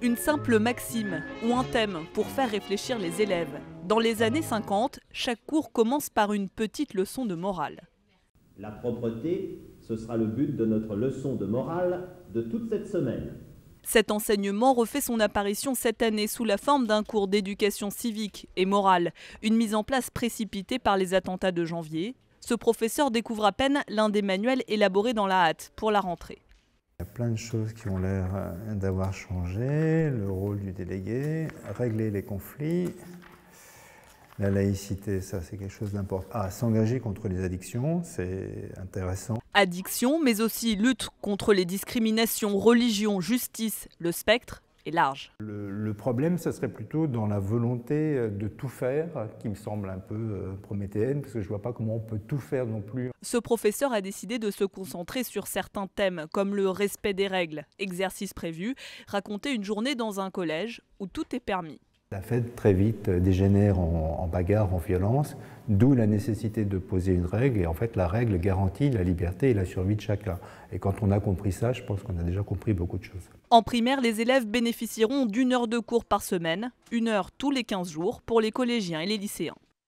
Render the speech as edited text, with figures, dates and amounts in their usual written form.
Une simple maxime ou un thème pour faire réfléchir les élèves. Dans les années 50, chaque cours commence par une petite leçon de morale. La propreté, ce sera le but de notre leçon de morale de toute cette semaine. Cet enseignement refait son apparition cette année sous la forme d'un cours d'éducation civique et morale, une mise en place précipitée par les attentats de janvier. Ce professeur découvre à peine l'un des manuels élaborés dans la hâte pour la rentrée. Il y a plein de choses qui ont l'air d'avoir changé, le rôle du délégué, régler les conflits, la laïcité, ça c'est quelque chose d'important. S'engager contre les addictions, c'est intéressant. Addiction, mais aussi lutte contre les discriminations, religion, justice, le spectre est large. Le problème, ça serait plutôt dans la volonté de tout faire, qui me semble un peu prométhéenne, parce que je ne vois pas comment on peut tout faire non plus. Ce professeur a décidé de se concentrer sur certains thèmes, comme le respect des règles, exercice prévu, raconter une journée dans un collège où tout est permis. La fête très vite dégénère en bagarre, en violence, d'où la nécessité de poser une règle. Et en fait, la règle garantit la liberté et la survie de chacun. Et quand on a compris ça, je pense qu'on a déjà compris beaucoup de choses. En primaire, les élèves bénéficieront d'1 heure de cours par semaine, 1 heure tous les 15 jours pour les collégiens et les lycéens.